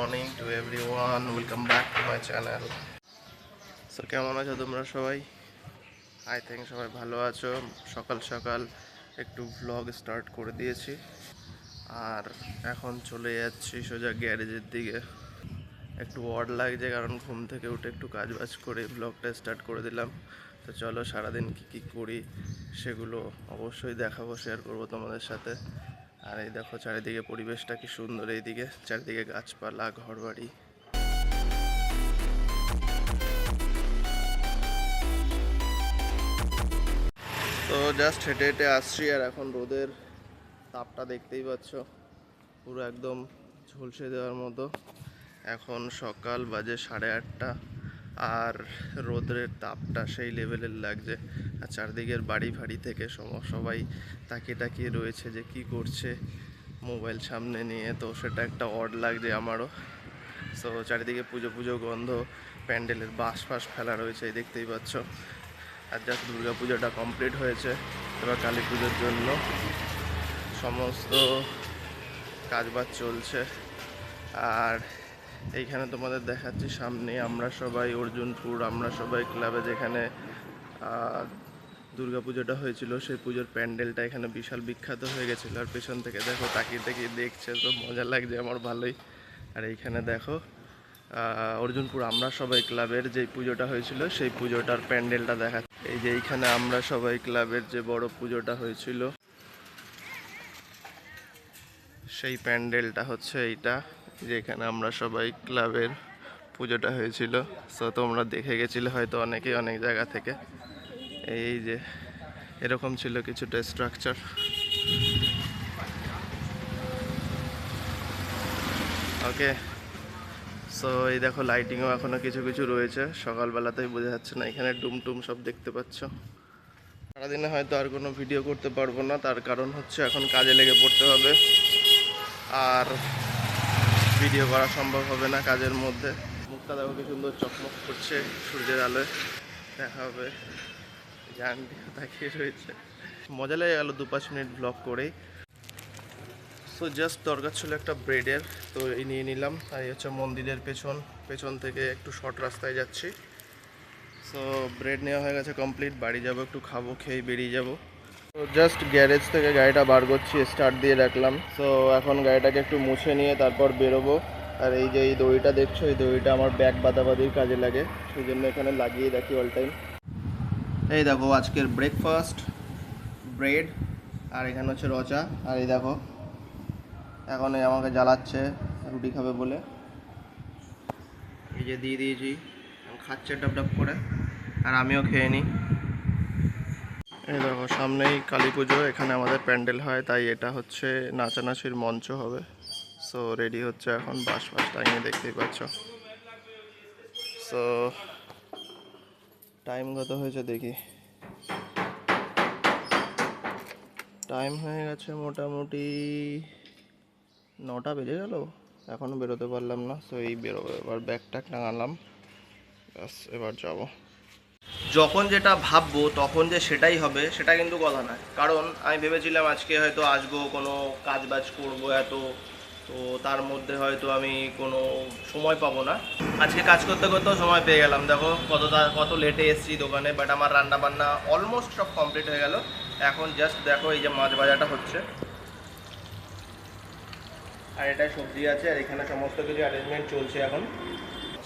Morning to everyone, welcome back to my channel. So কেমন আছো তোমরা সবাই? আই থিঙ্ক সবাই ভালো আছো। সকাল সকাল একটু ভ্লগ স্টার্ট করে দিয়েছি আর এখন চলে যাচ্ছি সোজা গ্যারেজের দিকে। একটু অড লাগছে কারণ ঘুম থেকে উঠে একটু কাজ বাজ করে ব্লগটা স্টার্ট করে দিলাম। তো চলো সারাদিন কী করি সেগুলো অবশ্যই দেখাবো, শেয়ার করবো তোমাদের সাথে। আর এই দেখো চারিদিকে পরিবেশটা কি সুন্দর, এইদিকে চারিদিকে গাছপালা, ঘরবাড়ি। তো জাস্ট হেঁটে হেঁটে আসছি আর এখন রোদের তাপটা দেখতেই পাচ্ছ, পুরো একদম ঝলসে দেওয়ার মতো। এখন সকাল বাজে 8:30 আর রোদের তাপটা সেই লেভেলের লাগছে। আর চারদিকের বাড়ি ফাড়ি থেকে সবাই তাকিয়ে তাকিয়ে রয়েছে যে কি করছে মোবাইল সামনে নিয়ে। তো সেটা একটা অড লাগছে আমারও। সো চারিদিকে পুজো পুজো গন্ধ, প্যান্ডেলের বাঁশ ফাঁস ফেলা রয়েছে, এই দেখতেই পাচ্ছ। আর জাস্ট দুর্গা পুজোটা কমপ্লিট হয়েছে, এবার কালী পুজোর জন্য সমস্ত কাজবাজ চলছে। আর এইখানে তোমাদের দেখাচ্ছি সামনে আমরা সবাই অর্জুনপুর আমরা সবাই ক্লাবে যেখানে দুর্গা পুজোটা হয়েছিল সেই পুজোর প্যান্ডেলটা এখানে বিশাল বিখ্যাত হয়ে গেছিলো। আর পেছন থেকে দেখো তাকিয়ে তাকিয়ে দেখছে, তো মজা লাগছে আমার ভালোই। আর এইখানে দেখো অর্জুনপুর আমরা সবাই ক্লাবের যে পুজোটা হয়েছিল সেই পুজোটার প্যান্ডেলটা দেখা। এই যে এইখানে আমরা সবাই ক্লাবের যে বড় পুজোটা হয়েছিল সেই প্যান্ডেলটা হচ্ছে এইটা, যেখানে আমরা সবাই ক্লাবের পুজোটা হয়েছিল। সো তোমরা দেখে গেছিলে হয়তো অনেকেই অনেক জায়গা থেকে। এই যে এরকম ছিল কিছুটা স্ট্রাকচার। ওকে, সো এই দেখো লাইটিংও এখনো কিছু কিছু রয়েছে, সকালবেলাতেই বোঝা যাচ্ছে না। এখানে ডুমটুম সব দেখতে পাচ্ছ। সারাদিনে হয়তো আর কোনো ভিডিও করতে পারবো না, তার কারণ হচ্ছে এখন কাজে লেগে পড়তে হবে আর ভিডিও করা সম্ভব হবে না কাজের মধ্যে। মুখটা দেখো কি সুন্দর চকমক করছে সূর্যের আলোয়, দেখা হবে। জানটি তাকিয়ে রয়েছে, মজা লেগে গেল 2-5 মিনিট ব্লগ করেই। সো জাস্ট দরকার ছিল একটা ব্রেডের, তো এই নিয়ে নিলাম। আর এই হচ্ছে মন্দিরের পেছন থেকে একটু শর্ট রাস্তায় যাচ্ছি। সো ব্রেড নেওয়া হয়ে গেছে কমপ্লিট, বাড়ি যাবো, একটু খাবো, খেয়ে বেরিয়ে যাবো। তো জাস্ট গ্যারেজ থেকে গাড়িটা বার করছি, স্টার্ট দিয়ে রাখলাম। সো এখন গাড়িটাকে একটু মুছে নিয়ে তারপর বেরোবো। আর এই যে এই দড়িটা দেখছো, এই দড়িটা আমার ব্যাগ বাঁধাবাঁধির কাজে লাগে, সেই জন্য এখানে লাগিয়ে রাখি অল টাইম। এই দেখো আজকের ব্রেকফাস্ট ব্রেড, আর এখানে হচ্ছে রচা। আর এই দেখো এখন এই আমাকে জ্বালাচ্ছে রুটি খাবে বলে, এই যে দিয়ে দিয়েছি, খাচ্ছে ডাব ডাব করে। আর আমিও খেয়ে নিই। এই দেখো সামনেই কালী পুজো, এখানে আমাদের প্যান্ডেল হয়, তাই এটা হচ্ছে নাচানাচির মঞ্চ হবে। সো রেডি হচ্ছে এখন, বাঁশ ফাঁস টাঙিয়ে দেখতেই পাচ্ছ। সো টাইম কত হয়েছে দেখি, টাইম হয়ে গেছে মোটামুটি 9টা বেজে গেল, এখনও বেরোতে পারলাম না। সো এই বেরোবো, এবার ব্যাগটা টাঙালাম, ব্যাস এবার যাবো। যখন যেটা ভাববো তখন যে সেটাই হবে সেটা কিন্তু কথা নয়। কারণ আমি ভেবেছিলাম আজকে হয়তো আসবো, কোনো কাজ বাজ করবো এত, তো তার মধ্যে হয়তো আমি কোনো সময় পাবো না। আজকে কাজ করতে করতেও সময় পেয়ে গেলাম। দেখো কত লেটে এসেছি দোকানে, বাট আমার রান্না বান্না অলমোস্ট সব কমপ্লিট হয়ে গেল। এখন জাস্ট দেখো এই যে মাছ ভাজাটা হচ্ছে, আর এটাই সবজি আছে, আর এখানে সমস্ত কিছু অ্যারেঞ্জমেন্ট চলছে। এখন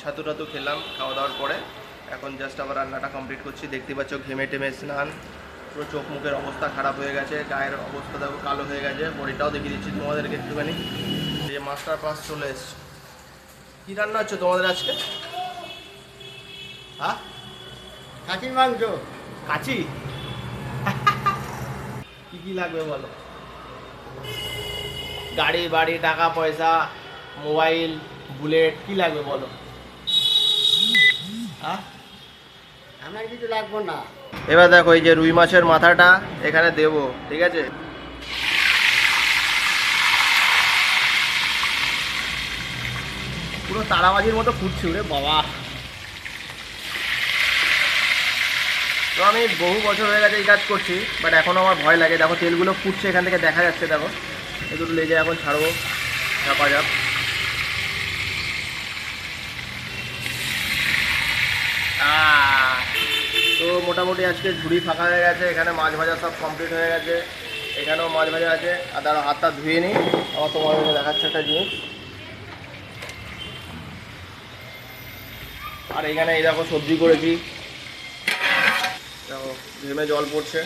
ছাতু টাতু খেলাম খাওয়া দাওয়ার পরে, এখন জাস্ট আবার রান্নাটা কমপ্লিট করছি। দেখতে পাচ্ছ ঘেমে টেমে স্নান, পুরো চোখ মুখের অবস্থা খারাপ হয়ে গেছে, গায়ের অবস্থা দেখো কালো হয়ে গেছে। বডিটাও দেখিয়ে দিচ্ছি তোমাদেরকে একটুখানি। যে মাস্টার পাস চলে এসছে। কী রান্না হচ্ছে তোমাদের আজকে? হ্যাঁ, খাসির মাংস। কাচি? কী কী লাগবে বলো? গাড়ি বাড়ি, টাকা পয়সা, মোবাইল, বুলেট, কী লাগবে বলো? হ্যাঁ, আমার কিছু লাগবে না। এবার দেখো এই যে রুই মাছের মাথাটা এখানে দেবো, ঠিক আছে? পুরো তারাবাজির মতো ফুটছে রে বাবা। তো আমি বহু বছর হয়ে গেছে এই কাজ করছি, বাট এখন আমার ভয় লাগে। দেখো তেলগুলো ফুটছে, এখান থেকে দেখা যাচ্ছে। দেখো এই দুটো লেজে এখন ছাড়বো, চাপা যাক। মোটামুটি আজকে ঝুড়ি ফাঁকা হয়ে গেছে, এখানে মাছ ভাজা সব কমপ্লিট হয়ে গেছে, এখানেও মাছ ভাজা আছে। আর তারা হাতটা ধুয়ে নিই, আমার তোমাদের দেখাচ্ছে একটা জিনিস। আর এখানে এই দেখো সবজি করেছি, দেখো ঘেমে জল পড়ছে।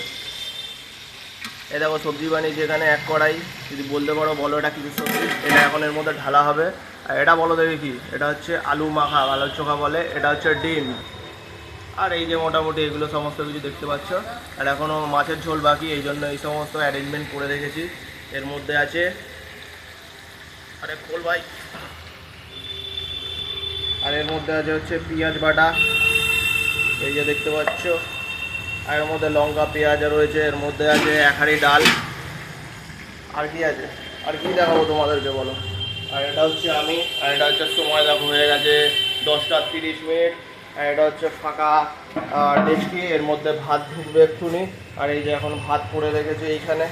এই দেখো সবজি বানিয়েছি এখানে এক কড়াই, যদি বলতে পারো বলো এটা কিছু সবজি। এটা এখন এর মধ্যে ঢালা হবে। আর এটা বলো দেখি কি, এটা হচ্ছে আলু মাখা, আলুর চোখা বলে, এটা হচ্ছে ডিম। আর এই যে মোটামুটি এগুলো সমস্ত কিছু দেখতে পাচ্ছ। আর এখনও মাছের ঝোল বাকি, এই জন্য এই সমস্ত অ্যারেঞ্জমেন্ট করে রেখেছি। এর মধ্যে আছে, আরে খোল ভাই, আর এর মধ্যে আছে হচ্ছে পেঁয়াজ বাটা, এই যে দেখতে পাচ্ছ। আর এর মধ্যে লঙ্কা পেঁয়াজ রয়েছে, এর মধ্যে আছে এক হাঁড়ি ডাল। আর কি আছে, আর কি দেখাবো তোমাদেরকে বলো। আর এটা হচ্ছে আমি, আর এটা হচ্ছে সময় দেখো হয়ে গেছে 10:30। আর এটা হচ্ছে ফাঁকা ডেস্কি, এর মধ্যে ভাত ঢুকবে এক্ষুনি। আর এই যে এখন ভাত করে রেখেছে এইখানে,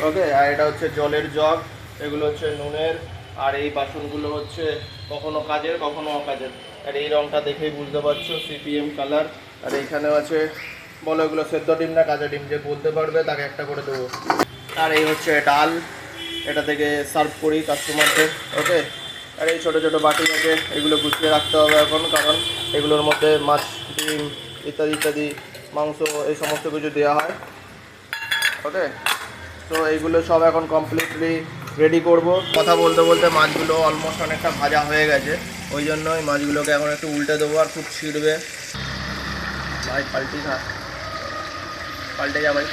ওকে। আর এটা হচ্ছে জলের জগ, এগুলো হচ্ছে নুনের। আর এই বাসনগুলো হচ্ছে কখনো কাজের কখনো অকাজের। আর এই রঙটা দেখেই বুঝতে পারছো সিপিএম কালার। আর এইখানেও আছে, বলো এগুলো সেদ্ধ ডিম না কাঁচা ডিম, যে বলতে পারবে তাকে একটা করে দেবো। আর এই হচ্ছে ডাল, এটা থেকে সার্ভ করি কাস্টমারদের, ওকে। আর এই ছোটো ছোটো বাটি আছে, এগুলো গুছিয়ে রাখতে হবে এখন, কারণ এগুলোর মধ্যে মাছ, ডিম ইত্যাদি ইত্যাদি, মাংস, এই সমস্ত কিছু দেওয়া হয়, ওকে। তো এইগুলো সব এখন কমপ্লিটলি রেডি করব। কথা বলতে বলতে মাছগুলো অলমোস্ট অনেকটা ভাজা হয়ে গেছে, ওই জন্য ওই মাছগুলোকে এখন একটু উল্টে দেবো। আর খুব ছিঁড়বে ভাই, পাল্টি খা, পাল্টে যা ভাই।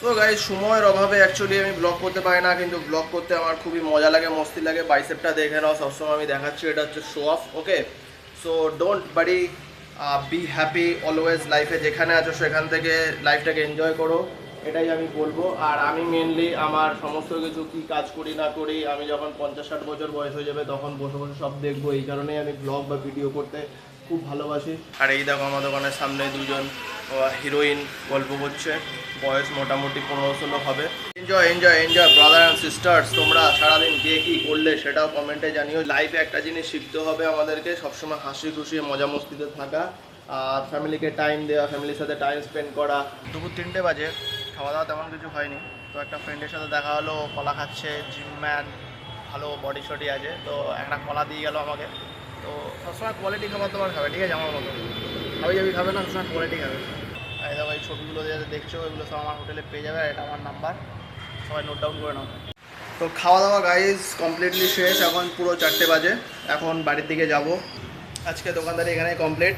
সো গাইস, সময়ের অভাবে অ্যাকচুয়ালি আমি ব্লগ করতে পারি না, কিন্তু ব্লগ করতে আমার খুবই মজা লাগে, মস্তি লাগে। বাইসেপটা দেখে নাও, সবসময় আমি দেখাচ্ছি, এটা হচ্ছে show off, okay. So don't বাড়ি, বি হ্যাপি অলওয়েজ। লাইফে যেখানে আছো সেখান থেকে লাইফটাকে এনজয় করো, এটাই আমি বলবো। আর আমি মেনলি আমার সমস্ত কিছু কি কাজ করি না করি, আমি যখন 50-60 বছর বয়স হয়ে যাবে তখন বসে বসে সব দেখবো। এই কারণেই আমি ব্লগ বা ভিডিও করতে খুব ভালোবাসি। আর এই দেখো আমার দোকানের সামনে দুজন হিরোইন গল্প করছে, বয়স মোটামুটি 15-16 হবে। Enjoy enjoy enjoy brother and sisters. তোমরা সারাদিন কে কী করলে সেটাও কমেন্টে জানিও। লাইফে একটা জিনিস শিখতে হবে আমাদেরকে, সবসময় হাসি খুশি মজা মস্তিতে থাকা, আর ফ্যামিলিকে টাইম দেওয়া, ফ্যামিলির সাথে টাইম স্পেন্ড করা। দুপুর 3টে বাজে, খাওয়া দাওয়া তেমন কিছু হয়নি। তো একটা ফ্রেন্ডের সাথে দেখা হলো, কলা খাচ্ছে, জিম ম্যান, ভালো বডি শডি আছে, তো একটা কলা দিয়ে গেল আমাকে। তো সবসময় কোয়ালিটি খাবার তোমার খাবে, ঠিক আছে, আমার মতো খাবি যাবি খাবে না, সবসময় কোয়ালিটি খাবে। এই দেখো এই ছবিগুলো যে দেখছো, এগুলো সব আমার হোটেলে পেয়ে যাবে, এটা আমার নাম্বার, সবাই নোট ডাউন করে নাও। তো খাওয়া দাওয়া গাইজ কমপ্লিটলি শেষ, এখন পুরো 4টে বাজে, এখন বাড়ির দিকে যাব। আজকে দোকানদারি এখানেই কমপ্লিট,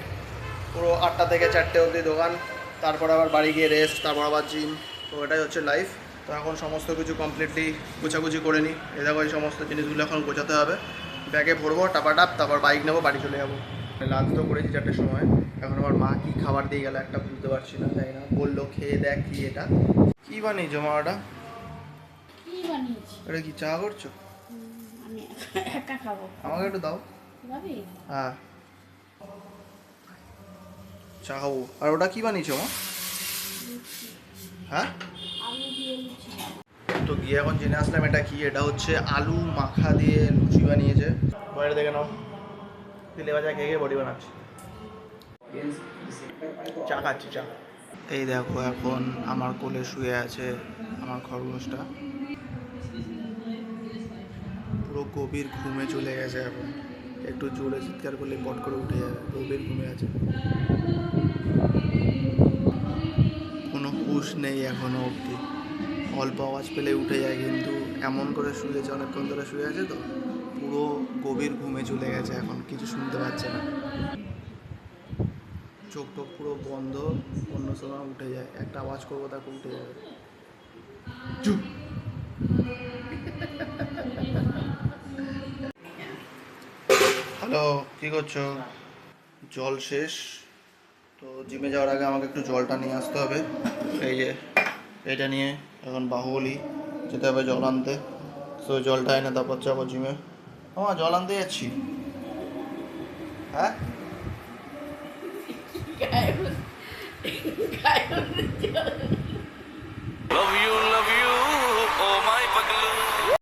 পুরো 8টা থেকে 4টে অবধি দোকান, তারপর আবার বাড়ি গিয়ে রেস্ট, তারপর আবার জিম। তো এটাই হচ্ছে লাইফ। তো এখন সমস্ত কিছু কমপ্লিটলি গোছাগুছি করে নিই। এ দেখো এই সমস্ত জিনিসগুলো এখন গোছাতে হবে, ব্যাগে ভরবো টাপাটাপ, তারপর বাইক নেবো, বাড়ি চলে যাবো। লাঞ্চ তো করেছি 4টের সময়, এখন আমার মা কী খাবার দিয়ে গেল একটা বুঝতে পারছি না, তাই না, বললো খেয়ে দেখ কি এটা কী বানিয়েছো মা, ওটা কি বানিয়েছি? এটা কি চা করছো? আমি একা খাবো। আমাকে একটু দাও। ভাবি হ্যাঁ চা খাবো। আর ওটা কি বানিয়েছো মা? হ্যাঁ আলু দিয়ে লুচি। তো গিয়ে এখন জেনে আসলাম এটা কি। এটা হচ্ছে আলু মাখা দিয়ে লুচি বানিয়েছে। বাইরে দেখে নাও, তেলে ভাজা খেয়ে বডি বানাচ্ছে, চা খাচ্ছি চা। এই দেখো এখন আমার কোলে শুয়ে আছে আমার খরগোশটা, পুরো গভীর ঘুমে চলে গেছে। এখন একটু জোরে চিৎকার করলে পট করে উঠে যাবে, গভীর ঘুমে আছে, কোনো হুঁশ নেই এখনো অবধি। অল্প আওয়াজ পেলে উঠে যায়, কিন্তু এমন করে শুয়েছে, অনেকক্ষণ ধরে শুয়ে আছে তো, পুরো গভীর ঘুমে চলে গেছে, এখন কিছু শুনতে পাচ্ছে না, চোখ টোক পুরো বন্ধ। অন্য সময় উঠে যায়, একটা আওয়াজ করবো তাকে উঠে যাবে। চুপ। হ্যালো, কী করছো? জল শেষ, তো জিমে যাওয়ার আগে আমাকে একটু জলটা নিয়ে আসতে হবে। এই যে এটা নিয়ে এখন বাহুবলি যেতে হবে জল আনতে। তো জলটা এনে তারপর যাবো জিমে। আমার জল আনতে যাচ্ছি। হ্যাঁ